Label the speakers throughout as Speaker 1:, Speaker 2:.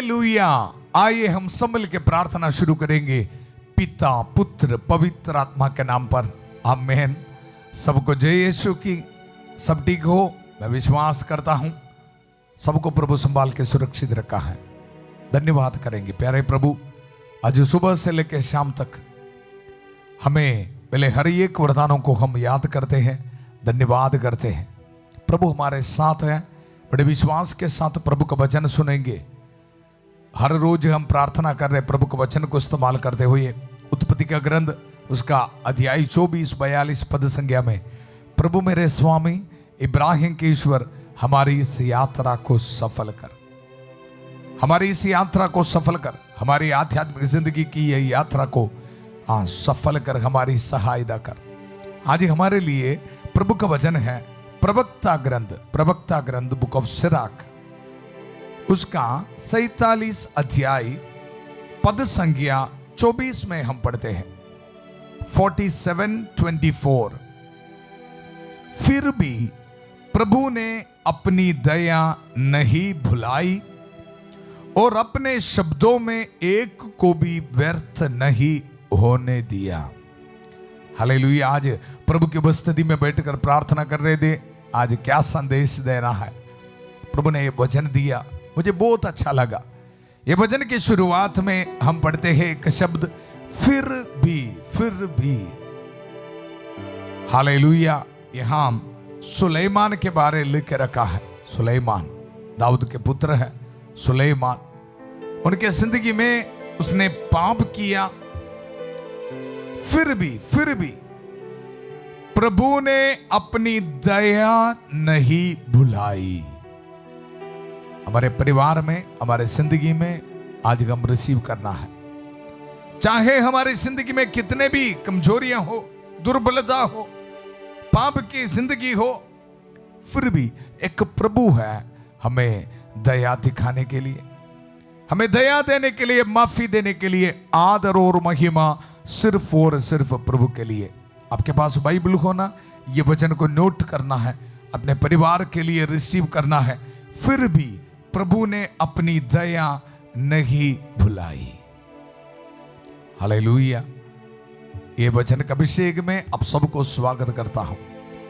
Speaker 1: Hallelujah. आइए हम सब मिल के प्रार्थना शुरू करेंगे पिता पुत्र पवित्र आत्मा के नाम पर, आमीन। सबको जय यीशु की। सब ठीक हो, मैं विश्वास करता हूं सबको प्रभु संभाल के सुरक्षित रखा है। धन्यवाद करेंगे प्यारे प्रभु, आज सुबह से लेकर शाम तक हमें मिले हर एक वरदानों को हम याद करते हैं, धन्यवाद करते हैं। प्रभु हमारे साथ है, बड़े विश्वास के साथ प्रभु का वचन सुनेंगे। हर रोज हम प्रार्थना कर रहे प्रभु के वचन को इस्तेमाल करते हुए उत्पत्ति का ग्रंथ उसका अध्याय 24-42 पद संख्या में, प्रभु मेरे स्वामी इब्राहिम के ईश्वर हमारी इस यात्रा को सफल कर, हमारी इस यात्रा को सफल कर, हमारी आध्यात्मिक जिंदगी की यह यात्रा को सफल कर, हमारी सहायता कर। आज हमारे लिए प्रभु का वचन है प्रवक्ता ग्रंथ बुक ऑफ सिराक, उसका 47 अध्याय पद संख्या 24 में हम पढ़ते हैं 47:24। फिर भी प्रभु ने अपनी दया नहीं भुलाई और अपने शब्दों में एक को भी व्यर्थ नहीं होने दिया। हालेलुया। आज प्रभु की उपस्थिति में बैठकर प्रार्थना कर रहे थे, आज क्या संदेश देना है। प्रभु ने ये वचन दिया, मुझे बहुत अच्छा लगा। ये वचन की शुरुआत में हम पढ़ते हैं एक शब्द फिर भी। हालेलुया। यहां सुलेमान के बारे लिख रखा है। सुलेमान दाऊद के पुत्र है। सुलेमान, उनके जिंदगी में उसने पाप किया, फिर भी प्रभु ने अपनी दया नहीं भुलाई। हमारे परिवार में, हमारे जिंदगी में आज हम रिसीव करना है। चाहे हमारी जिंदगी में कितने भी कमजोरियां हो, दुर्बलता हो, पाप की जिंदगी हो, फिर भी एक प्रभु है हमें दया दिखाने के लिए, हमें दया देने के लिए, माफी देने के लिए। आदर और महिमा सिर्फ और सिर्फ प्रभु के लिए। आपके पास बाइबल हो ना, ये वचन को नोट करना है, अपने परिवार के लिए रिसीव करना है। फिर भी प्रभु ने अपनी दया नहीं भुलाई। हालेलुया। ये वचन का अभिषेक में आप सबको स्वागत करता हूं।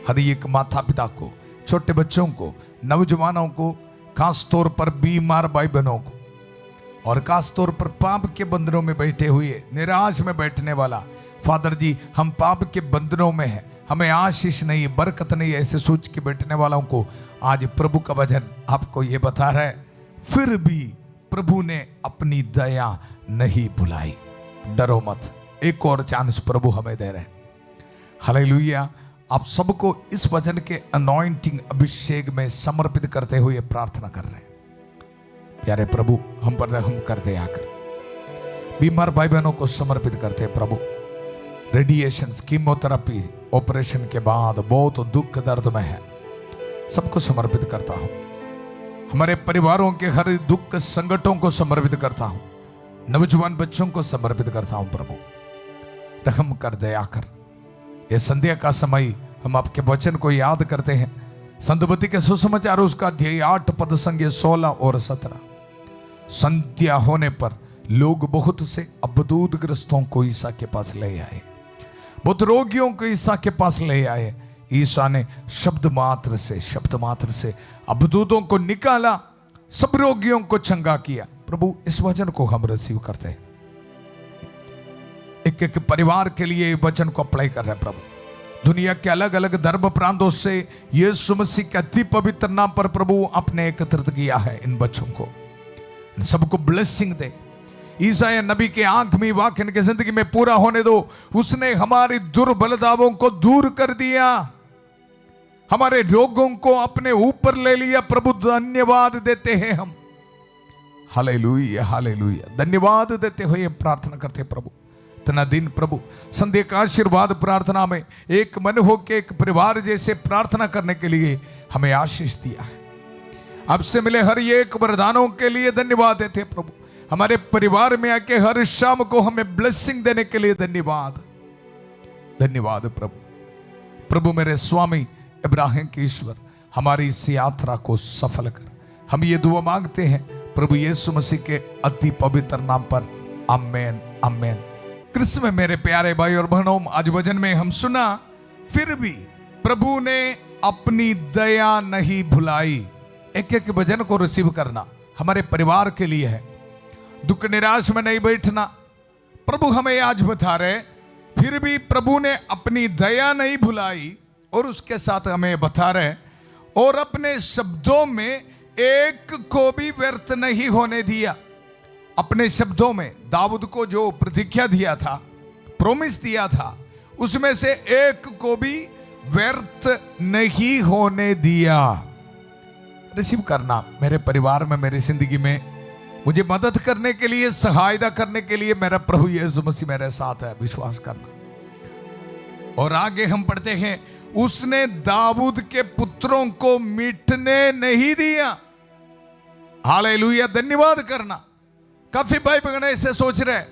Speaker 1: हर एक माता पिता को, छोटे बच्चों को, नौजवानों को, खास तौर पर बीमार भाई बहनों को, और खास तौर पर पाप के बंधनों में बैठे हुए, निराश में बैठने वाला, फादर जी हम पाप के बंधनों में हैं, हमें आशीष नहीं, बरकत नहीं, ऐसे सोच के बैठने वालों को आज प्रभु का वचन आपको ये बता रहा है, फिर भी प्रभु ने अपनी दया नहीं भुलाई। डरो मत, एक और चांस प्रभु हमें दे रहे हैं। हालेलुया। आप सबको इस वचन के अनॉइंटिंग अभिषेक में समर्पित करते हुए प्रार्थना कर रहे हैं। प्यारे प्रभु हम पर रहम कर दे। आकर बीमार भाई बहनों को समर्पित करते हैं प्रभु। रेडिएशन, कीमोथेरेपी, ऑपरेशन के बाद बहुत दुख दर्द में है, सबको समर्पित करता हूं। हमारे परिवारों के हर दुख संकटों को समर्पित करता हूं। नौजवान बच्चों को समर्पित करता हूं। प्रभु रहम कर दे। आकर ये संध्या का समय हम आपके वचन को याद करते हैं। संतबत्ती के सुसमाचार उसका अध्याय 8 पद संख्या 16 और 17। संध्या होने पर लोग बहुत से अबदूत ग्रस्तों को ईसा के पास ले आए, बहुत रोगियों को ईसा के पास ले आए। ईसा ने शब्द मात्र से अबदूतों को निकाला, सब रोगियों को चंगा किया। प्रभु इस वचन को हम रिसीव करते हैं। एक एक परिवार के लिए वचन को अप्लाई कर रहे हैं प्रभु। दुनिया के अलग अलग धर्म प्रांतों से यीशु मसीह के अति पवित्र नाम पर प्रभु आपने एकत्रित किया है इन बच्चों को। इन सबको ब्लेसिंग दे। ईसाया नबी के आंख में वाक्य इनके जिंदगी में पूरा होने दो। उसने हमारी दुर्बलताओं को दूर कर दिया, हमारे रोगों को अपने ऊपर ले लिया। प्रभु धन्यवाद देते हैं हम। Hallelujah, hallelujah. धन्यवाद देते हुए प्रार्थना करते प्रभु। इतना दिन प्रभु संध्या का आशीर्वाद प्रार्थना में एक मन होकर एक परिवार जैसे प्रार्थना करने के लिए हमें आशीष दिया है। आपसे मिले हर एक वरदानों के लिए धन्यवाद देते प्रभु। हमारे परिवार में आके हर शाम को हमें ब्लेसिंग देने के लिए धन्यवाद, धन्यवाद प्रभु। प्रभु मेरे स्वामी इब्राहिम के ईश्वर हमारी इस यात्रा को सफल कर। हम ये दुआ मांगते हैं प्रभु यीशु मसीह के अति पवित्र नाम पर आमेन आमेन। कृष्ण में मेरे प्यारे भाई और बहनों, आज वचन में हम सुना, फिर भी प्रभु ने अपनी दया नहीं भुलाई। एक एक वचन को रिसीव करना हमारे परिवार के लिए है। दुख निराश में नहीं बैठना। प्रभु हमें आज बता रहे, फिर भी प्रभु ने अपनी दया नहीं भुलाई, और उसके साथ हमें बता रहे, और अपने शब्दों में एक को भी व्यर्थ नहीं होने दिया। अपने शब्दों में दाऊद को जो प्रतिज्ञा दिया था, प्रॉमिस दिया था, उसमें से एक को भी व्यर्थ नहीं होने दिया। रिसीव करना मेरे परिवार में, मेरी जिंदगी में मुझे मदद करने के लिए, सहायता करने के लिए मेरा प्रभु यीशु मसीह मेरे साथ है, विश्वास करना। और आगे हम पढ़ते हैं, उसने दाऊद के पुत्रों को मिटने नहीं दिया। हालेलुया, धन्यवाद करना। काफी भाई बहन ऐसे सोच रहे,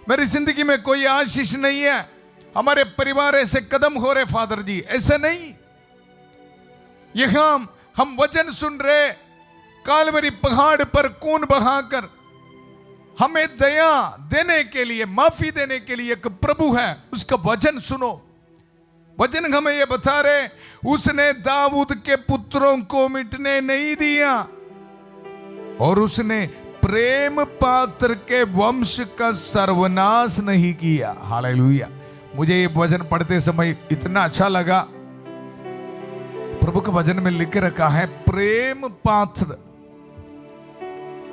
Speaker 1: मेरी जिंदगी में कोई आशीष नहीं है, हमारे परिवार ऐसे कदम हो रहे फादर जी। ऐसे नहीं, यहां हम वचन सुन रहे, कालवरी पहाड़ पर खून बहाकर हमें दया देने के लिए, माफी देने के लिए एक प्रभु है, उसका वचन सुनो। वचन हमें यह बता रहे, उसने दाऊद के पुत्रों को मिटने नहीं दिया, और उसने प्रेम पात्र के वंश का सर्वनाश नहीं किया। हालेलुया। मुझे ये वचन पढ़ते समय इतना अच्छा लगा। प्रभु के वचन में लिख रखा है प्रेम पात्र।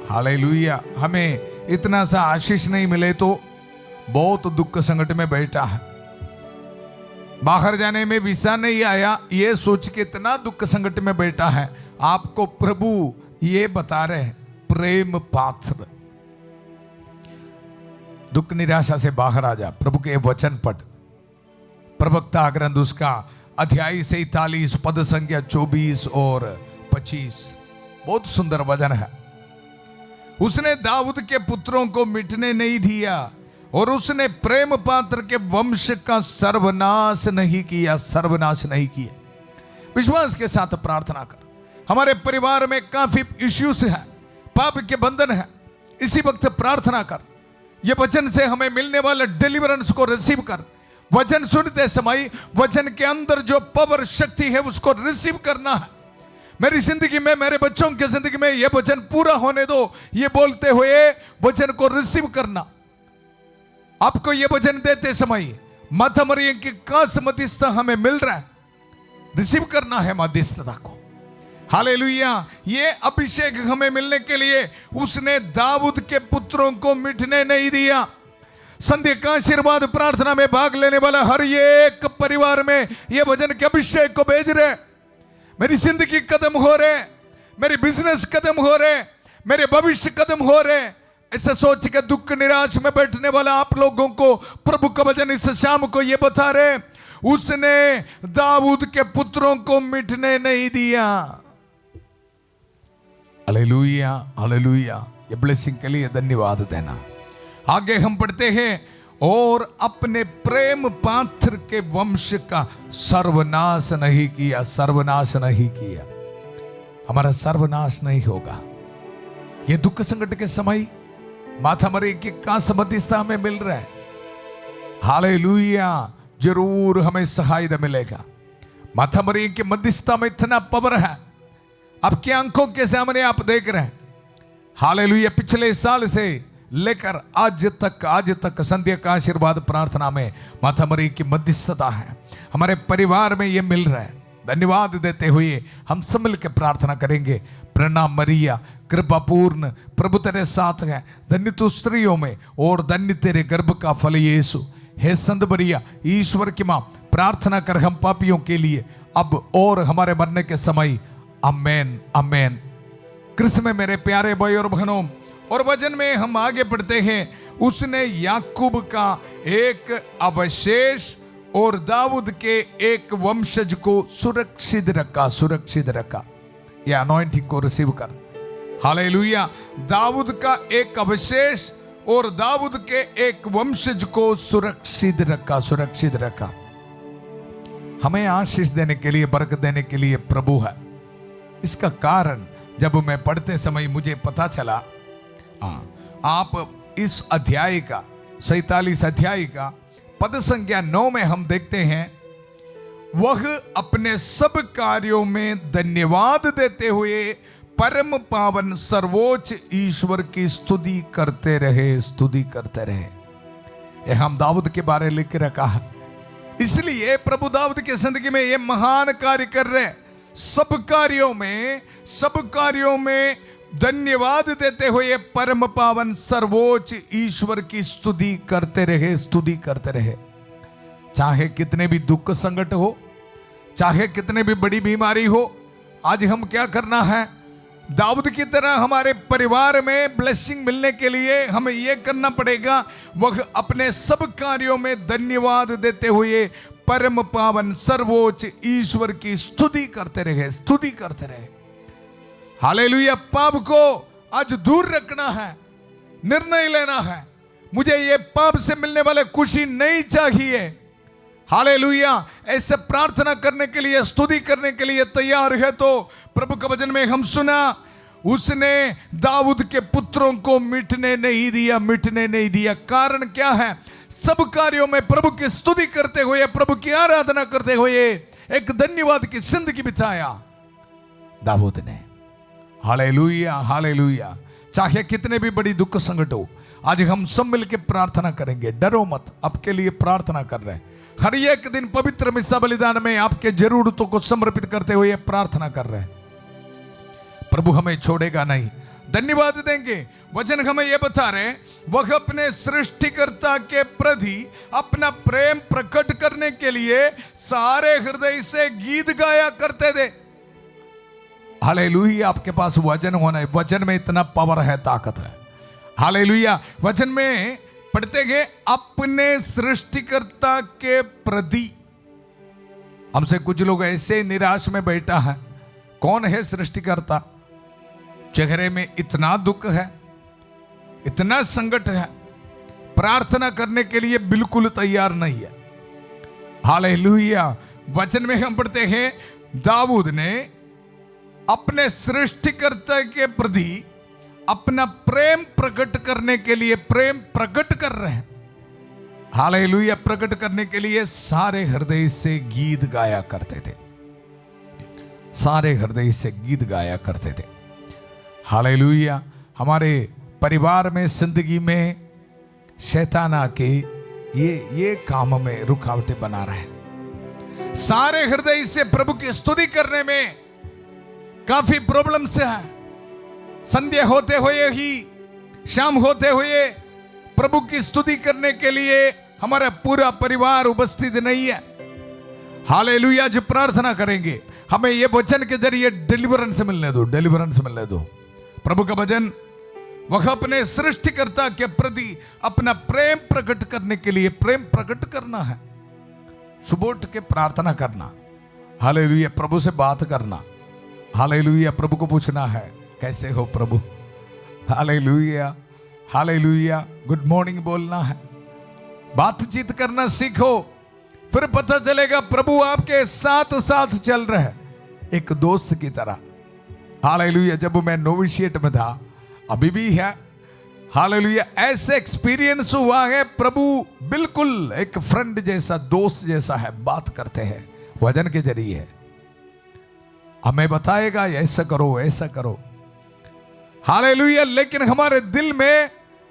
Speaker 1: हालेलुया। हमें इतना सा आशीष नहीं मिले तो बहुत दुख संकट में बैठा है। बाहर जाने में वीसा नहीं आया, ये सोच के इतना दुख संकट में बैठा है। आपको प्रभु ये बता रहे हैं, प्रेम पात्र। दुख निराशा से बाहर आ जा, प्रभु के वचन पढ़। प्रवक्ता ग्रंथ उसका अध्याय 47 पद संख्या 24 और 25, बहुत सुंदर वचन है। उसने दाऊद के पुत्रों को मिटने नहीं दिया, और उसने प्रेम पात्र के वंश का सर्वनाश नहीं किया, सर्वनाश नहीं किया। विश्वास के साथ प्रार्थना कर। हमारे परिवार में काफी इश्यूज है, पाप के बंधन है, इसी वक्त प्रार्थना कर। ये वचन से हमें मिलने वाले डिलीवरेंस को रिसीव कर। वचन सुनते समय वचन के अंदर जो पावर शक्ति है उसको रिसीव करना है। मेरी जिंदगी में, मेरे बच्चों की जिंदगी में यह वचन पूरा होने दो, ये बोलते हुए वचन को रिसीव करना। आपको यह वचन देते समय माता मरियम की खास मध्यस्थता हमें मिल रहा है, रिसीव करना है मध्यस्थता को। हालेलुया। ये अभिषेक हमें मिलने के लिए उसने दाऊद के पुत्रों को मिटने नहीं दिया। संध्या का आशीर्वाद प्रार्थना में भाग लेने वाला हर एक परिवार में ये वचन के अभिषेक को भेज रहे। मेरी जिंदगी कदम हो रहे, मेरी बिजनेस कदम हो रहे, मेरे भविष्य कदम हो रहे, ऐसे सोच के दुख निराश में बैठने वाला आप लोगों को प्रभु का वचन इस शाम को ये बता रहे, उसने दाऊद के पुत्रों को मिटने नहीं दिया। Hallelujah, hallelujah. ये ब्लेसिंग के लिए धन्यवाद देना। आगे हम पढ़ते हैं, और अपने प्रेम पात्र के वंश का सर्वनाश नहीं किया, सर्वनाश नहीं किया। हमारा सर्वनाश नहीं होगा। ये दुख संकट के समय माता मरियम की कास मध्यस्थता हमें मिल रहा है। हालेलुया। जरूर हमें सहायता मिलेगा। माता मरियम की मध्यस्थता में इतना पावर है, आपकी आंखों के सामने आप देख रहे हैं। हालेलुया। पिछले साल से लेकर आज तक संध्या का आशीर्वाद प्रार्थना में माता मरियम की मध्यस्थता है, हमारे परिवार में ये मिल रहा है। धन्यवाद देते हुए हम सब मिलकर प्रार्थना करेंगे। प्रणाम मरिया, कृपा पूर्ण, प्रभु तेरे साथ है, धन्य तू स्त्रियों में और धन्य तेरे गर्भ का फल यीशु। हे संत मरिया, ईश्वर की मां, प्रार्थना कर हम पापियों के लिए अब और हमारे मरने के समय। आमेन, आमेन। कृष्ण में मेरे प्यारे भाई और बहनों, और वचन में हम आगे पढ़ते हैं, उसने याकूब का एक अवशेष और दाऊद के एक वंशज को सुरक्षित रखा, सुरक्षित रखा। यह अनॉइंटिंग को रिसीव कर। हालेलुया। दाऊद का एक अवशेष और दाऊद के एक वंशज को सुरक्षित रखा, सुरक्षित रखा। हमें आशीष देने के लिए, बरकत देने के लिए प्रभु है। इसका कारण जब मैं पढ़ते समय मुझे पता चला, आप इस अध्याय का 47 अध्याय का पद संख्या 9 में हम देखते हैं, वह अपने सब कार्यों में धन्यवाद देते हुए परम पावन सर्वोच्च ईश्वर की स्तुति करते रहे। यह हम दाऊद के बारे में लिख रखा है, इसलिए प्रभु दाऊद के जिंदगी में ये महान कार्य कर रहे हैं। सब कार्यों में धन्यवाद देते हुए परम पावन सर्वोच्च ईश्वर की स्तुति करते रहे। चाहे कितने भी दुख संकट हो, चाहे कितने भी बड़ी बीमारी हो, आज हम क्या करना है, दाऊद की तरह हमारे परिवार में ब्लेसिंग मिलने के लिए हमें यह करना पड़ेगा, वह अपने सब कार्यों में धन्यवाद देते हुए परम पावन सर्वोच्च ईश्वर की स्तुति करते रहे। हालेलुया। पाप को आज दूर रखना है, निर्णय लेना है, मुझे ये पाप से मिलने वाले खुशी नहीं चाहिए। हालेलुया। ऐसे प्रार्थना करने के लिए, स्तुति करने के लिए तैयार है तो प्रभु के वचन में हम सुना, उसने दाऊद के पुत्रों को मिटने नहीं दिया। कारण क्या है? सब कार्यों में प्रभु की स्तुति करते हुए, प्रभु की आराधना करते हुए एक धन्यवाद की जिंदगी बिताया दाऊद ने। हालेलुया। चाहे कितने भी बड़ी दुख संकट हो, आज हम सब मिलकर प्रार्थना करेंगे। डरो मत, आपके लिए प्रार्थना कर रहे हैं। हर एक दिन पवित्र मिस्सा बलिदान में आपके जरूरतों को समर्पित करते हुए प्रार्थना कर रहे हैं। प्रभु हमें छोड़ेगा नहीं, धन्यवाद देंगे। वचन हमें यह बता रहे, वह अपने सृष्टिकर्ता के प्रति अपना प्रेम प्रकट करने के लिए सारे हृदय से गीत गाया करते थे। हालेलुया। आपके पास वचन होना है, वचन में इतना पावर है, ताकत है। हालेलुया। वचन में पढ़ते गए, अपने सृष्टिकर्ता के प्रति। हमसे कुछ लोग ऐसे निराश में बैठा है, कौन है सृष्टिकर्ता? चेहरे में इतना दुख है, इतना संकट है, प्रार्थना करने के लिए बिल्कुल तैयार नहीं है। हालेलुया। वचन में हम पढ़ते हैं, दाऊद ने अपने सृष्टिकर्ता के प्रति अपना प्रेम प्रकट करने के लिए प्रेम प्रकट कर रहे हैं। हालेलुया। प्रकट करने के लिए सारे हृदय से गीत गाया करते थे। हालेलुया। हमारे परिवार में, जिंदगी में शैतान आके ये काम में रुकावटें बना रहे हैं। सारे हृदय से प्रभु की स्तुति करने में काफी प्रॉब्लम से है। संध्या होते हुए ही, शाम होते हुए प्रभु की स्तुति करने के लिए हमारा पूरा परिवार उपस्थित नहीं है। हालेलुया। जो प्रार्थना करेंगे, हमें यह वचन के जरिए डिलीवरेंस मिलने दो। प्रभु का वचन, वह अपने सृष्टिकर्ता के प्रति अपना प्रेम प्रकट करने के लिए प्रेम प्रकट करना है। सुबह उठ के प्रार्थना करना। हालेलुया। प्रभु से बात करना। हालेलुया। प्रभु को पूछना है, कैसे हो प्रभु? हालेलुया। गुड मॉर्निंग बोलना है, बातचीत करना सीखो, फिर पता चलेगा प्रभु आपके साथ चल रहे हैं, एक दोस्त की तरह। हालेलुया। जब मैं नोविशिएट में था, अभी भी है, हालेलुया, ऐसे एक्सपीरियंस हुआ है, प्रभु बिल्कुल एक फ्रेंड जैसा, दोस्त जैसा है, बात करते हैं वचन के जरिए। हमें बताएगा ऐसा करो। हालेलुया। लेकिन हमारे दिल में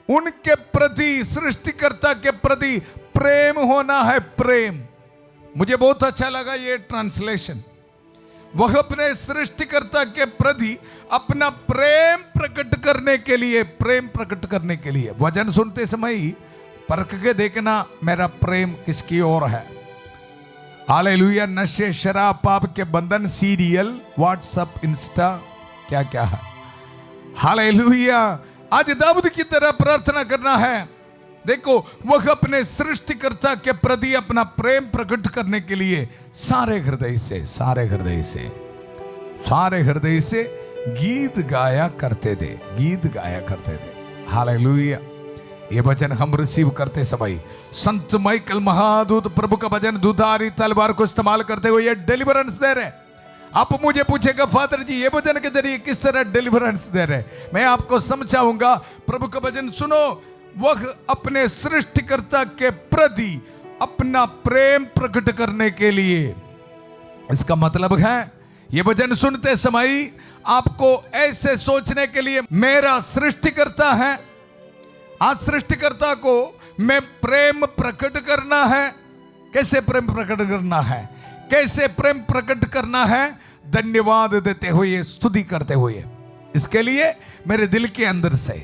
Speaker 1: उनके प्रति, सृष्टिकर्ता के प्रति प्रेम होना है। प्रेम, मुझे बहुत अच्छा लगा ये ट्रांसलेशन। वह अपने सृष्टिकर्ता के प्रति अपना प्रेम प्रकट करने के लिए वचन सुनते समय ही परख के देखना, मेरा प्रेम किसकी ओर है। हालेलुया। नशे, शराब, पाप के बंधन, सीरियल, व्हाट्सएप, इंस्टा, क्या है। हालेलुया। आज दाऊद की तरह प्रार्थना करना है। देखो, वह अपने सृष्टिकर्ता के प्रति अपना प्रेम प्रकट करने के लिए सारे हृदय से गीत गाया करते थे। हालेलुया। ये वचन हम रिसीव करते समय संत माइकल महादूत प्रभु का वचन दुधारी तलवार को इस्तेमाल करते हुए ये डिलीवरेंस दे रहे। आप मुझे पूछेगा फादर जी ये भजन के जरिए किस तरह डिलीवरेंस दे रहे, मैं आपको समझाऊंगा। प्रभु का भजन सुनो, वह अपने सृष्टिकर्ता के प्रति अपना प्रेम प्रकट करने के लिए। इसका मतलब है ये भजन सुनते समय आपको ऐसे सोचने के लिए मेरा सृष्टिकर्ता है, आज सृष्टिकर्ता को मैं प्रेम प्रकट करना है। कैसे प्रेम प्रकट करना है, कैसे प्रेम प्रकट करना है? धन्यवाद देते हुए, स्तुति करते हुए। इसके लिए मेरे दिल के अंदर से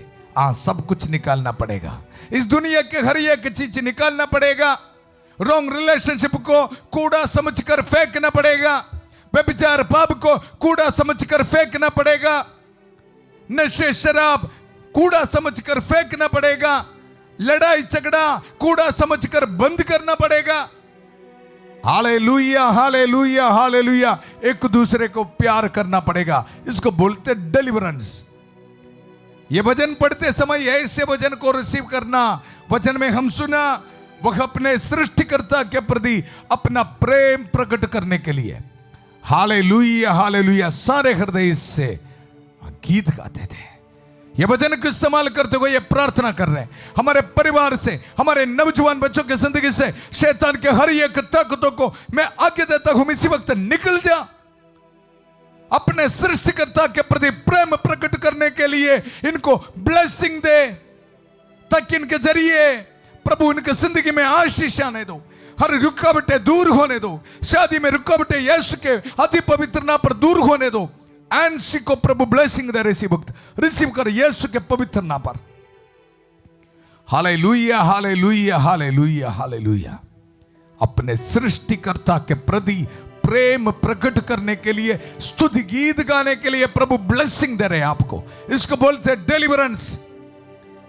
Speaker 1: सब कुछ निकालना पड़ेगा, इस दुनिया के हर एक चीज निकालना पड़ेगा। रॉन्ग रिलेशनशिप को कूड़ा समझकर फेंकना पड़ेगा, व्यभिचार पाप को कूड़ा समझकर फेंकना पड़ेगा, नशे शराब कूड़ा समझकर फेंकना पड़ेगा, लड़ाई झगड़ा कूड़ा समझकर बंद करना पड़ेगा। Hallelujah hallelujah hallelujah. एक दूसरे को प्यार करना पड़ेगा, इसको बोलते डिलीवरेंस। ये भजन पढ़ते समय ऐसे भजन को रिसीव करना। वचन में हम सुना वह अपने सृष्टिकर्ता के प्रति अपना प्रेम प्रकट करने के लिए हालेलुया हालेलुया सारे हृदय से गीत गाते थे। ये भजन को इस्तेमाल करते हुए ये प्रार्थना कर रहे हैं, हमारे परिवार से, हमारे नौजवान बच्चों की जिंदगी से शैतान के हर एक ताकतों को मैं आगे देता हूं, इसी वक्त निकल जा। अपने सृष्टिकर्ता के प्रति प्रेम प्रकट करने के लिए इनको ब्लेसिंग दे, ताकि इनके जरिए प्रभु इनके जिंदगी में आशीष आने दो, हर रुकावटें दूर होने दो, शादी में रुकावटें यीशु के अति पवित्र नाम पर दूर होने दो। एनसी को प्रभु ब्लेसिंग दे रहे वक्त रिसीव कर यीशु के पवित्र नाम पर। Hallelujah hallelujah hallelujah hallelujah. अपने सृष्टिकर्ता के प्रति प्रेम प्रकट करने के लिए, स्तुति गीत गाने के लिए प्रभु ब्लेसिंग दे रहे हैं आपको। इसको बोलते हैं डिलीवरेंस।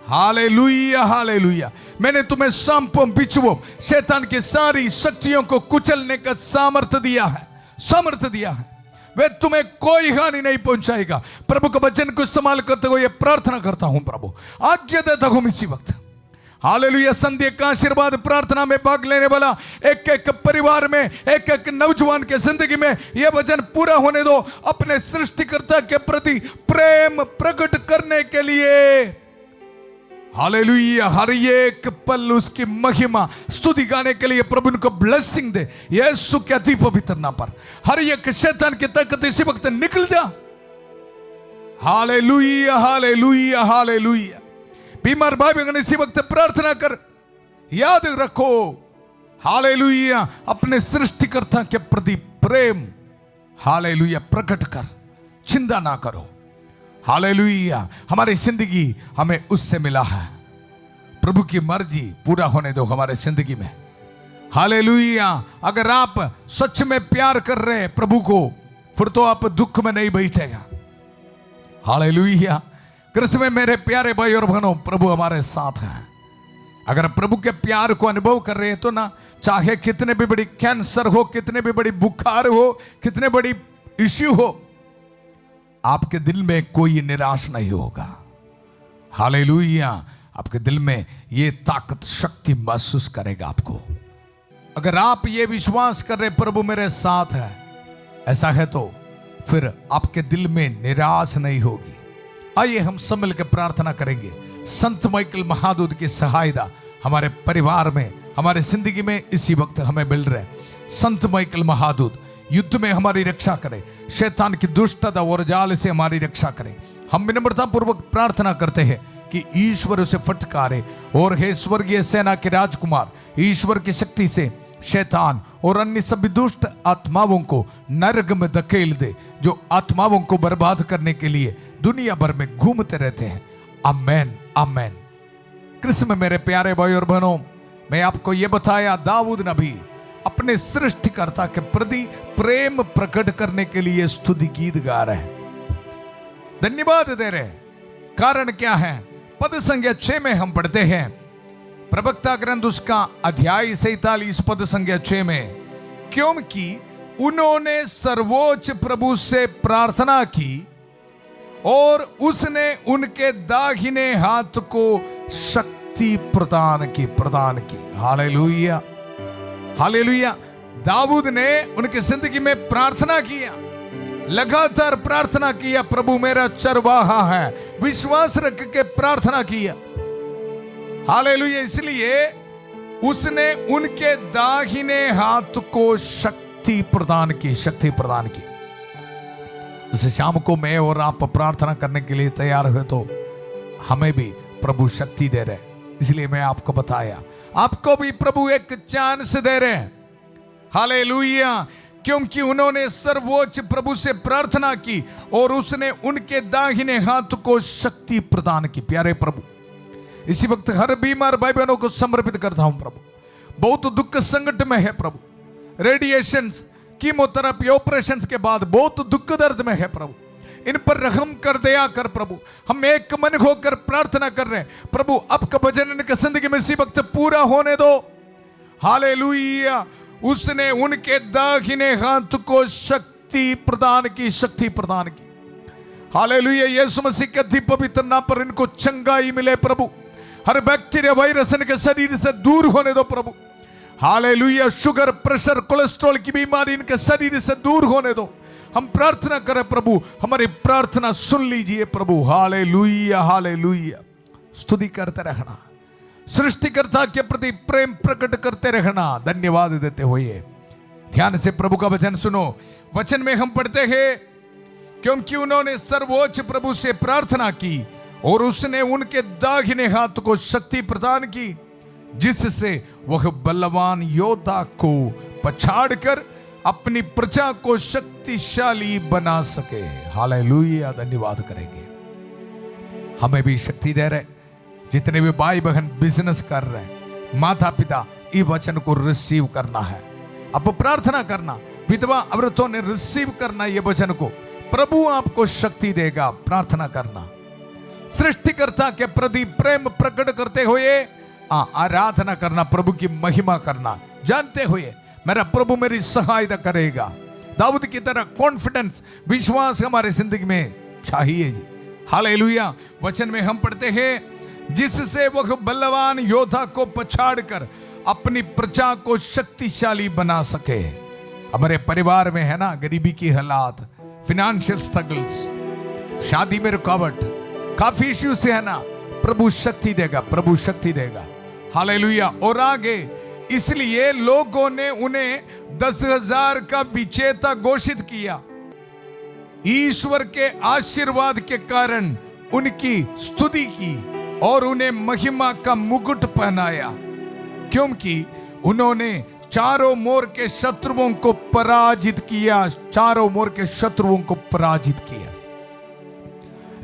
Speaker 1: Hallelujah hallelujah. मैंने तुम्हें सांपों बिच्छुओं शैतान की सारी शक्तियों को कुचलने का सामर्थ्य दिया है, सामर्थ्य दिया है, वे तुम्हें कोई हानि नहीं पहुंचाएगा। प्रभु का वचन को इस्तेमाल करते हुए प्रार्थना करता हूं, प्रभु आज्ञा देता हूं इसी वक्त। हालेलुया। संध्या का आशीर्वाद प्रार्थना में भाग लेने वाला एक एक परिवार में, एक एक नौजवान के जिंदगी में यह वचन पूरा होने दो। अपने सृष्टिकर्ता के प्रति प्रेम प्रकट करने के लिए हालेलुया हर एक पल उसकी महिमा स्तुति गाने के लिए प्रभु उनको ब्लेसिंग दे यीशु के अति पवित्र नाम पर। हर एक शैतान की ताकत इसी वक्त निकल जा। Hallelujah hallelujah hallelujah. बीमार भाई बहन इसी वक्त प्रार्थना कर, याद रखो हालेलुया अपने सृष्टिकर्ता के प्रति प्रेम हालेलुया प्रकट कर, चिंता ना करो। हालेलुया। हमारी जिंदगी हमें उससे मिला है, प्रभु की मर्जी पूरा होने दो हमारे जिंदगी में। हालेलुया। अगर आप सच में प्यार कर रहे हैं प्रभु को, फिर तो आप दुख में नहीं बैठेगा। हालेलुया। कृष्ण में मेरे प्यारे भाई और बहनों, प्रभु हमारे साथ हैं। अगर प्रभु के प्यार को अनुभव कर रहे हैं तो ना, चाहे कितने भी बड़ी कैंसर हो, कितने भी बड़ी बुखार हो, कितने बड़ी इश्यू हो, आपके दिल में कोई निराश नहीं होगा। हालेलुया। आपके दिल में ये ताकत शक्ति महसूस करेगा आपको। अगर आप ये विश्वास कर रहे प्रभु मेरे साथ है, ऐसा है तो फिर आपके दिल में निराश नहीं होगी। आइए हम सब मिलकर प्रार्थना करेंगे। संत माइकल महादूत की सहायता हमारे परिवार में, हमारे जिंदगी में इसी वक्त हमें मिल रहे। संत माइकल महादूत युद्ध में हमारी रक्षा करे, शैतान की दुष्टता और जाल से हमारी रक्षा करे। हम विनम्रता पूर्वक प्रार्थना करते हैं कि ईश्वर उसे फटकारे और हे स्वर्गीय सेना के राजकुमार, ईश्वर की शक्ति से शैतान और अन्य सभी दुष्ट आत्माओं को नरक में धकेल दे, जो आत्माओं को बर्बाद करने के लिए दुनिया भर में घूमते रहते हैं। आमेन आमेन। कृष्ण में मेरे प्यारे भाई और बहनों, मैं आपको यह बताया दाऊद नबी अपने सृष्टिकर्ता के प्रति प्रेम प्रकट करने के लिए स्तुति गीत गा रहे हैं, धन्यवाद दे रहे हैं। कारण क्या है? पद संख्या 6 में हम पढ़ते हैं, प्रवक्ता ग्रंथ उसका अध्याय 47 पद संख्या 6 में, क्योंकि उन्होंने सर्वोच्च प्रभु से प्रार्थना की और उसने उनके दाहिने हाथ को शक्ति प्रदान की। Hallelujah hallelujah. दाऊद ने उनकी जिंदगी में प्रार्थना किया, लगातार प्रार्थना किया, प्रभु मेरा चरवाहा है, विश्वास रख के प्रार्थना किया। हालेलुया। इसलिए उसने उनके दाहिने हाथ को शक्ति प्रदान की, शक्ति प्रदान की। इस शाम को मैं और आप प्रार्थना करने के लिए तैयार हुए तो हमें भी प्रभु शक्ति दे रहे हैं। इसलिए मैं आपको बताया, आपको भी प्रभु एक चांस दे रहे हैं। हालेलुया। क्योंकि उन्होंने सर्वोच्च प्रभु से प्रार्थना की और उसने उनके दाहिने हाथ को शक्ति प्रदान की। प्यारे प्रभु, इसी वक्त हर बीमार भाई बहनों को समर्पित करता हूं प्रभु। बहुत दुख संकट में है प्रभु, रेडिएशंस, कीमोथेरेपी, ऑपरेशंस के बाद बहुत दुख दर्द में है प्रभु। इन पर रहम कर, दया कर प्रभु। हम एक मन होकर प्रार्थना कर रहे हैं प्रभु, आपका वचन इनकी जिंदगी में इसी वक्त पूरा होने दो। हालेलुया। उसने उनके दाहिने हाथ को शक्ति प्रदान की, शक्ति प्रदान की। हालेलुया। यीशु मसीह के अति पवित्र नाम पर इनको चंगाई मिले प्रभु। हर बैक्टीरिया, वायरस इनके शरीर से दूर होने दो प्रभु। हालेलुया। शुगर, प्रेशर, कोलेस्ट्रॉल की बीमारी इनके शरीर से दूर होने दो। हम प्रार्थना करें प्रभु, हमारी प्रार्थना सुन लीजिए प्रभु। Hallelujah, hallelujah. स्तुति करते रहना, सृष्टिकर्ता के प्रति प्रेम प्रकट करते रहना, धन्यवाद देते हुए ध्यान से प्रभु का वचन सुनो। वचन में हम पढ़ते हैं, क्योंकि उन्होंने सर्वोच्च प्रभु से प्रार्थना की और उसने उनके दाहिने हाथ को शक्ति प्रदान की, जिससे वह बलवान योद्धा को पछाड़कर अपनी प्रजा को शक्तिशाली बना सके। हालेलुया। धन्यवाद करेंगे। हमें भी शक्ति दे रहे, जितने भी भाई बहन बिजनेस कर रहे हैं, माता पिता, ये वचन को रिसीव करना है। अब प्रार्थना करना, विधवा औरतों ने रिसीव करना ये वचन को। प्रभु आपको शक्ति देगा। प्रार्थना करना, सृष्टिकर्ता के प्रति प्रेम प्रकट करते हुए आराधना करना, प्रभु की महिमा करना, जानते हुए मेरा प्रभु मेरी सहायता करेगा। दाऊद की तरह कॉन्फिडेंस, विश्वास हमारे जिंदगी में चाहिए जी। हालेलुया। वचन में हम पढ़ते हैं, जिससे वह बलवान योद्धा को पछाड़कर अपनी प्रजा को शक्तिशाली बना सके। हमारे परिवार में है ना गरीबी की हालात, फिनेंशियल स्ट्रगल्स, शादी में रुकावट, काफी इश्यू से है ना, प्रभु शक्ति देगा, प्रभु शक्ति देगा। हालेलुया। और आगे, इसलिए लोगों ने उन्हें 10,000 का विजेता घोषित किया। ईश्वर के आशीर्वाद के कारण उनकी स्तुति की और उन्हें महिमा का मुकुट पहनाया, क्योंकि उन्होंने चारों मोर के शत्रुओं को पराजित किया। चारों मोर के शत्रुओं को पराजित किया।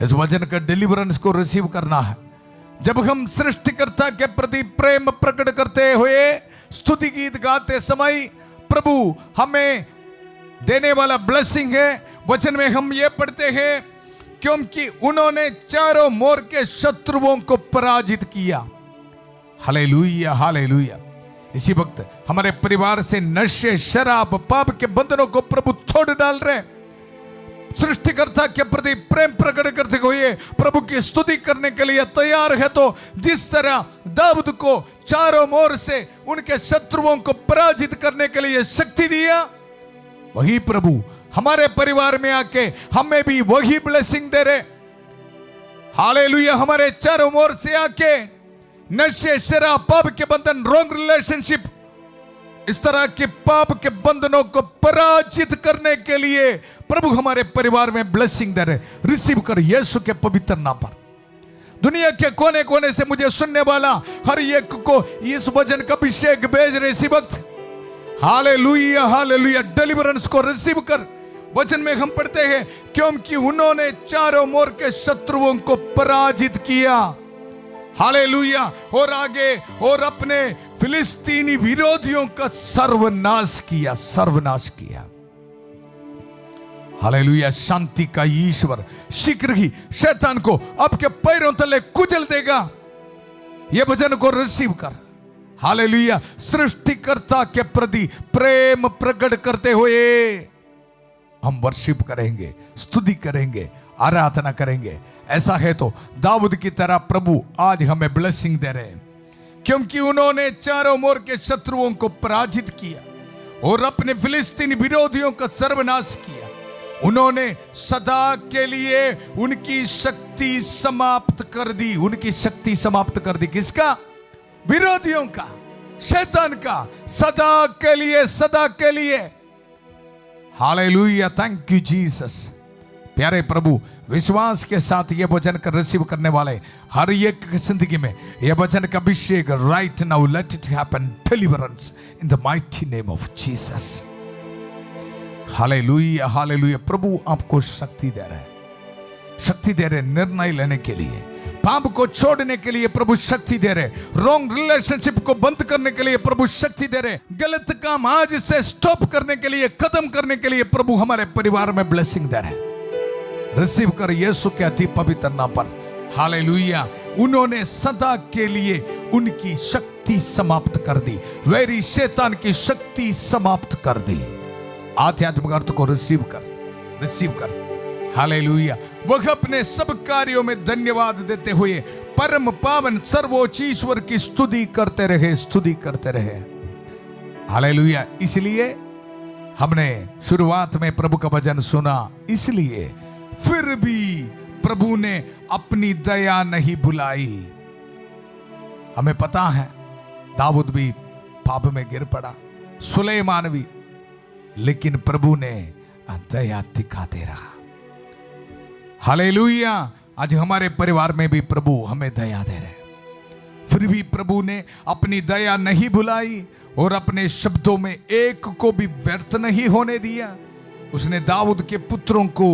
Speaker 1: इस वचन का डिलीवरेंस को रिसीव करना है। जब हम सृष्टिकर्ता के प्रति प्रेम प्रकट करते हुए स्तुति गीत गाते समय प्रभु हमें देने वाला ब्लेसिंग है। वचन में हम ये पढ़ते हैं, क्योंकि उन्होंने चारों मोर के शत्रुओं को पराजित किया। Hallelujah, hallelujah. इसी वक्त हमारे परिवार से नशे, शराब, पाप के बंधनों को प्रभु छोड़ डाल रहे। सृष्टिकर्ता के प्रति प्रेम प्रकट करते हुए प्रभु की स्तुति करने के लिए तैयार है। तो जिस तरह दाऊद को चारों मोर से उनके शत्रुओं को पराजित करने के लिए शक्ति दिया, वही प्रभु हमारे परिवार में आके हमें भी वही ब्लेसिंग दे रहे। हालेलुया। हमारे चारों ओर से आके नशे, शराब, पाप के बंधन, रॉन्ग रिलेशनशिप, इस तरह के पाप के बंधनों को पराजित करने के लिए प्रभु हमारे परिवार में ब्लेसिंग दे रहे। रिसीव कर यीशु के पवित्र नाम पर। दुनिया के कोने कोने से मुझे सुनने वाला हर एक को इस वचन का अभिषेक भेज रहे इसी वक्त। Hallelujah, hallelujah. डिलीवरेंस को रिसीव कर। वचन में हम पढ़ते हैं, क्योंकि उन्होंने चारों मोर के शत्रुओं को पराजित किया। हालेलुया। और आगे, और अपने फिलिस्तीनी विरोधियों का सर्वनाश किया, सर्वनाश किया। हालेलुया। शांति का ईश्वर शीघ्र ही शैतान को आपके पैरों तले कुचल देगा। यह वचन को रिसीव कर। हालेलुया। सृष्टिकर्ता के प्रति प्रेम प्रकट करते हुए हम वर्शिप करेंगे, स्तुति करेंगे, आराधना करेंगे। ऐसा है तो दाऊद की तरह प्रभु आज हमें ब्लेसिंग दे रहे हैं, क्योंकि उन्होंने चारों मोर के शत्रुओं को पराजित किया और अपने फिलिस्तीनी विरोधियों का सर्वनाश किया। उन्होंने सदा के लिए उनकी शक्ति समाप्त कर दी। उनकी शक्ति समाप्त कर दी। किसका? विरोधियों का, शैतान का, सदा के लिए, सदा के लिए। Hallelujah, thank you Jesus. प्यारे प्रभु, विश्वास के साथ ये वचन का रिसीव करने वाले हर एक की जिंदगी में यह वचन का अभिषेक right now let it happen, deliverance in the mighty name of Jesus. Hallelujah, hallelujah. प्रभु आपको शक्ति दे रहे हैं, शक्ति दे रहे निर्णय लेने के लिए, पाप को छोड़ने के लिए प्रभु शक्ति दे रहे, रॉन्ग रिलेशनशिप को बंद करने के लिए प्रभु शक्ति दे रहे, गलत काम आज से स्टॉप करने के लिए, खत्म करने के लिए प्रभु हमारे परिवार में ब्लेसिंग दे रहे। रिसीव कर यीशु के अति पवित्र नाम पर। हालेलुया। उन्होंने सदा के लिए उनकी शक्ति समाप्त कर दी, वैरी शैतान की शक्ति समाप्त कर दी। आध्यात्मिक अर्थ को रिसीव कर, रिसीव कर। हालेलुया। वह अपने सब कार्यों में धन्यवाद देते हुए परम पावन सर्वोच्च ईश्वर की स्तुति करते रहे, स्तुति करते रहे। हालेलुया। इसलिए हमने शुरुआत में प्रभु का वचन सुना, इसलिए फिर भी प्रभु ने अपनी दया नहीं भुलाई। हमें पता है दाऊद भी पाप में गिर पड़ा, सुलेमान भी, लेकिन प्रभु ने दया दिखाते रहा। हालेलुया। आज हमारे परिवार में भी प्रभु हमें दया दे रहे, फिर भी प्रभु ने अपनी दया नहीं भुलाई और अपने शब्दों में एक को भी व्यर्थ नहीं होने दिया। उसने दाऊद के पुत्रों को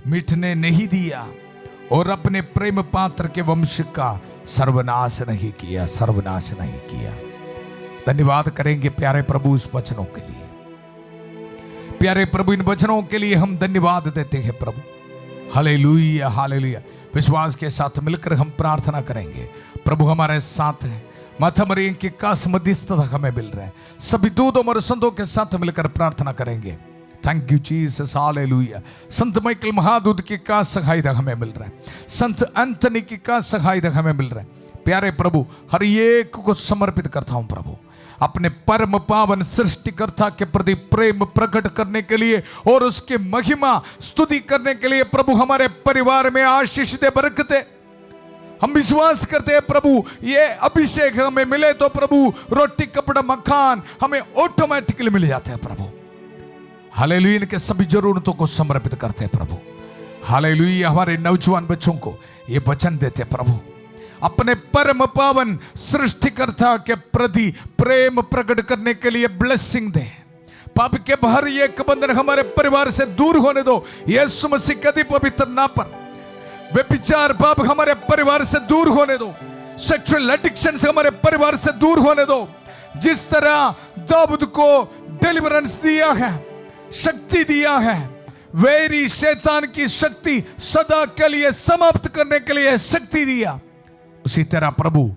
Speaker 1: मिटने नहीं दिया और अपने प्रेम पात्र के वंश का सर्वनाश नहीं किया, सर्वनाश नहीं किया। धन्यवाद करेंगे प्यारे प्रभु इस वचनों के लिए। प्यारे प्रभु, इन वचनों के लिए हम धन्यवाद देते हैं प्रभु। Hallelujah, hallelujah. विश्वास के साथ मिलकर हम प्रार्थना करेंगे। प्रभु हमारे साथ है, माता मरियम के कास मध्यस्थता हमें मिल रहा है। सभी दूतों और संतों के साथ मिलकर प्रार्थना करेंगे। Thank you Jesus, hallelujah. Sant Michael महादूत की का सहायता हमें मिल रहा है, संत एंथनी की का सहायता हमें मिल रहा है। प्यारे प्रभु, हर एक को समर्पित करता हूं प्रभु, अपने परम पावन सृष्टिकर्ता के प्रति प्रेम प्रकट करने के लिए और उसकी महिमा स्तुति करने के लिए। प्रभु हमारे परिवार में आशीष दे, बरकत दे। हम विश्वास करते हैं प्रभु, ये अभिषेक हमें मिले तो प्रभु रोटी कपड़ा मकान हमें ऑटोमेटिकली मिल जाते हैं प्रभु। हालेलुया। इनके सभी जरूरतों को समर्पित करते हैं प्रभु। हालेलुया। हमारे नौजवान बच्चों को ये वचन देते प्रभु, अपने परम पावन सृष्टिकर्ता के प्रति प्रेम प्रकट करने के लिए ब्लेसिंग दे। पाप के हर एक बंधन हमारे परिवार से दूर होने दो यीशु मसीह के अति पवित्र नाम पर। व्यभिचार पाप हमारे परिवार से दूर होने दो, सेक्सुअल एडिक्शन से हमारे परिवार से दूर होने दो। जिस तरह दाऊद को डिलीवरेंस दिया है, शक्ति दिया है, वैरी शैतान की शक्ति सदा के लिए समाप्त करने के लिए शक्ति दिया, उसी तरह प्रभु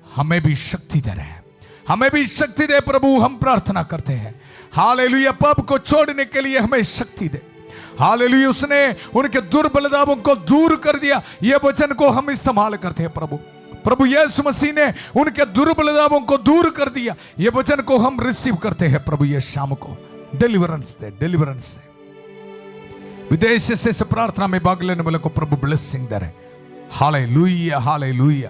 Speaker 1: हमें भी शक्ति दे रहे हैं। हमें भी शक्ति दे प्रभु, हम प्रार्थना करते हैं। हालेलुया। पाप को छोड़ने के लिए हमें शक्ति दे। हालेलुया। उसने उनके दुर्बलताओं को दूर कर दिया, यह वचन को हम इस्तेमाल करते हैं प्रभु। प्रभु यीशु मसीह ने उनके दुर्बलताओं को दूर कर दिया, यह वचन को हम रिसीव करते हैं प्रभु। ये शाम को डिलीवरेंस दे, डिलीवरेंस दे। विदेश से प्रार्थना में भाग लेने वाले को प्रभु ब्लेसिंग दे रहे। Hallelujah, hallelujah.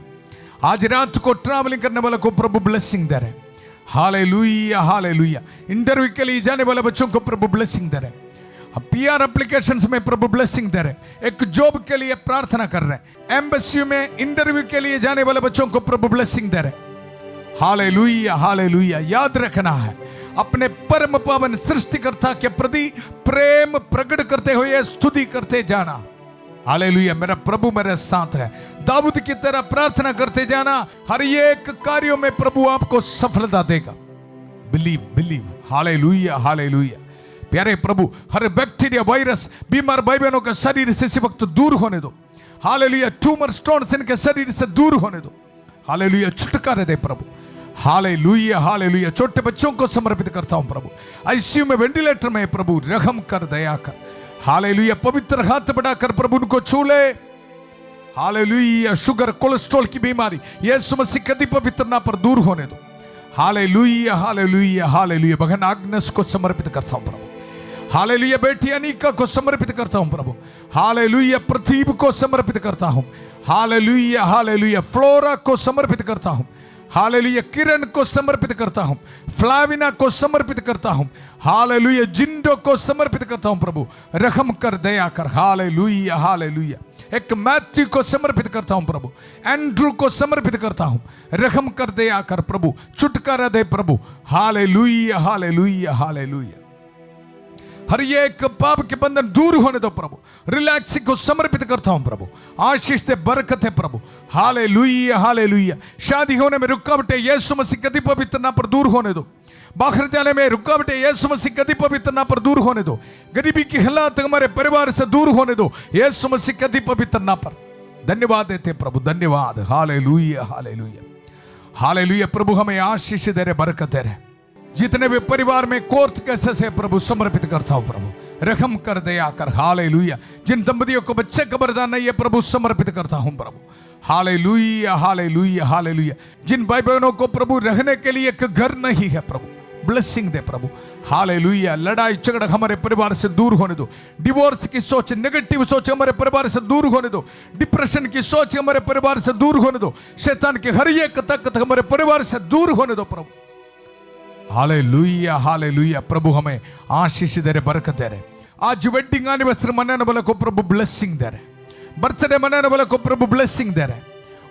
Speaker 1: आज रात को ट्रैवलिंग करने वाले को प्रभु ब्लेसिंग दे रहे। Hallelujah, hallelujah. इंटरव्यू के लिए जाने वाले बच्चों को प्रभु ब्लेसिंग दे रहे। पीआर एप्लीकेशंस में प्रभु ब्लेसिंग दे रहे। एक जॉब के लिए प्रार्थना कर रहे हैं। एम्बेसी में इंटरव्यू के लिए जाने वाले बच्चों को प्रभु ब्लेसिंग दे रहे। Hallelujah, hallelujah. याद रखना है, अपने परम पावन सृष्टिकर्ता के प्रति प्रेम प्रकट करते हुए स्तुति करते जाना। हालेलुया। मेरा प्रभु मेरे साथ है। दाऊद की तरह प्रार्थना करते जाना। हर एक कार्यों में प्रभु आपको सफलता देगा। Believe, believe. Hallelujah, hallelujah. प्यारे प्रभु, हर बैक्टीरिया, वायरस, बीमार भाई बहनों के शरीर से इसी वक्त दूर होने दो। हालेलुया। ट्यूमर स्टोन्स इनके शरीर से दूर होने दो। हालेलुया। छुटकारा दे प्रभु। Hallelujah, hallelujah. छोटे बच्चों को समर्पित करता हूं प्रभु। आईसीयू में, वेंटिलेटर में प्रभु रहम कर, दया कर। हालेलुया। पवित्र हाथ बढ़ाकर प्रभु उनको छू ले। हालेलुया। शुगर, कोलेस्ट्रॉल की बीमारी यीशु मसीह के पवित्र नाम पर दूर होने दो। Hallelujah, hallelujah, hallelujah. बहन आग्नेस को समर्पित करता हूं प्रभु। हालेलुया बेटी अनीका को समर्पित करता हूं प्रभु। हालेलुया प्रदीप को समर्पित करता हूं। हालेलुया हालेलुया फ्लोरा को समर्पित करता हूं। हालेलुया किरण को समर्पित करता हूं। फ्लाविना को समर्पित करता हूं। हालेलुया जिंदो को समर्पित करता हूं प्रभु, रहम कर, दया कर। हालेलुया हालेलुया एक मैथ्यू को समर्पित करता हूं प्रभु, एंड्रू को समर्पित करता हूं, रहम कर, दया कर प्रभु, छुटकारा दे प्रभु। हालेलुया हालेलुया हालेलुया हर एक पाप के बंधन दूर होने दो प्रभु। रिलैक्स को समर्पित करता हूं प्रभु, आशीष से बरकत है प्रभु। हालेलुया हालेलुया शादी होने में रुकावटें यीशु मसीह कदी पवित्र नाम पर दूर होने दो। बाहर जाने में रुकावटें यीशु मसीह कदी पवित्र नाम पर दूर होने दो। गरीबी की हालात हमारे परिवार से दूर होने दो यीशु मसीह कदी पवित्र नाम पर। धन्यवाद देते प्रभु, धन्यवाद। हालेलुया हालेलुया हालेलुया प्रभु हमें आशीष दे रहे, बरकत दे रहे। जितने भी परिवार में कोर्ट केसेस है प्रभु समर्पित करता हूं प्रभु, रहम कर, दया कर। हालेलुया जिन दंपतियों को बच्चे का वरदान नहीं है प्रभु समर्पित करता हूं प्रभु। हालेलुया हालेलुया हालेलुया जिन भाई बहनों को प्रभु रहने के लिए एक घर नहीं है प्रभु ब्लेसिंग दे प्रभु। हालेलुया लड़ाई झगड़ा हमारे परिवार से दूर होने दो। डिवोर्स की सोच, नेगेटिव सोच हमारे परिवार से दूर होने दो। डिप्रेशन की सोच हमारे परिवार से दूर होने दो। शैतान की हर एक ताकत हमारे परिवार से दूर होने दो प्रभु। हालेलुया हालेलुया प्रभु हमें आशीष दे रहे, बरकत दे रहे। आज वेडिंग एनिवर्सरी मनाने वाले को प्रभु ब्लेसिंग दे रहे, बर्थडे मनाने वाले को प्रभु ब्लेसिंग दे रहे,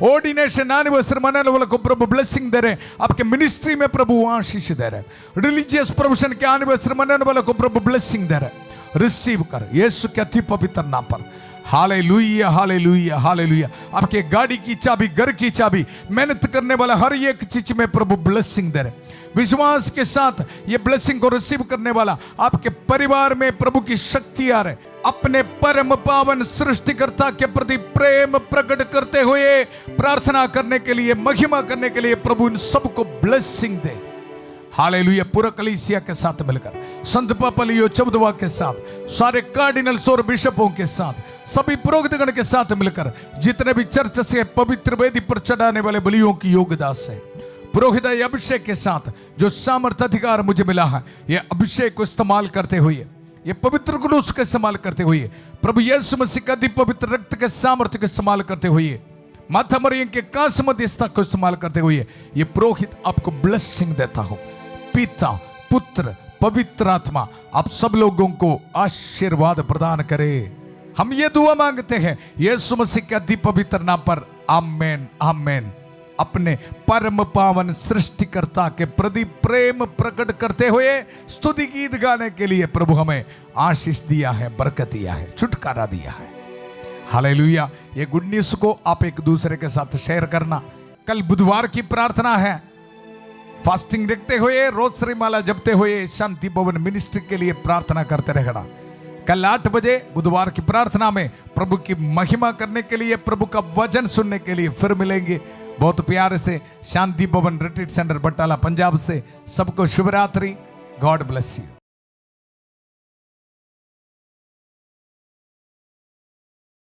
Speaker 1: ऑर्डिनेशन एनिवर्सरी मनाने वाले को प्रभु ब्लेसिंग दे रहे। आपके मिनिस्ट्री में प्रभु आशीष दे रहे। रिलीजियस प्रोफेशन के एनिवर्सरी मनाने वाले को प्रभु ब्लेसिंग दे रहे। रिसीव कर यीशु के अति पवित्र नाम पर। हालेलुया हालेलुया हालेलुया आपके गाड़ी की चाबी, घर की चाबी, मेहनत करने वाला हर एक चीज में प्रभु ब्लेसिंग दे रहे। विश्वास के साथ ये ब्लेसिंग को रिसीव करने वाला आपके परिवार में प्रभु की शक्ति आ रहे। अपने परम पावन सृष्टिकर्ता के प्रति प्रेम प्रकट करते हुए प्रार्थना करने के लिए, महिमा करने के लिए प्रभु इन सबको ब्लेसिंग दे। हालेलुया पूरा कलीसिया के साथ मिलकर, संत पापा लियो चौदवा के साथ, सारे कार्डिनल्स और बिशपों के साथ, सभी पुरोहितगण के साथ मिलकर, जितने भी चर्च से पवित्र वेदी पर चढ़ाने वाले बलियों की योगदास है, पुरोहित अभिषेक के साथ जो सामर्थ अधिकार मुझे मिला है, ये अभिषेक को इस्तेमाल करते हुए, ये पवित्र जुलूस का इस्तेमाल करते हुए, प्रभु यीशु मसीह का पवित्र रक्त के सामर्थ्य का इस्तेमाल करते हुए, माता मरियम के कांस मध्यस्थता को इस्तेमाल करते हुए, ये पुरोहित आपको ब्लेसिंग देता हो। पिता, पुत्र, पवित्र आत्मा आप सब लोगों को आशीर्वाद प्रदान करे। हम ये दुआ मांगते हैं यीशु मसीह के अति पवित्र नाम पर, आमेन आमेन। अपने परम पावन सृष्टिकर्ता के प्रति प्रेम प्रकट करते हुए स्तुति गीत गाने के लिए प्रभु हमें आशीष दिया है, बरकत दिया है, छुटकारा दिया है। हालेलुया ये गुड न्यूज़ को आप एक दूसरे के साथ शेयर करना। कल बुधवार की प्रार्थना है, फास्टिंग रखते हुए, रोज़री माला जपते हुए शांति भवन मिनिस्ट्री के लिए प्रार्थना करते रहना। कल 8 बजे बुधवार की प्रार्थना में प्रभु की महिमा करने के लिए, प्रभु का वचन सुनने के लिए फिर मिलेंगे। बहुत प्यार से शांति भवन रिट्रीट सेंटर बटाला पंजाब से सबको शुभ रात्रि। God bless you.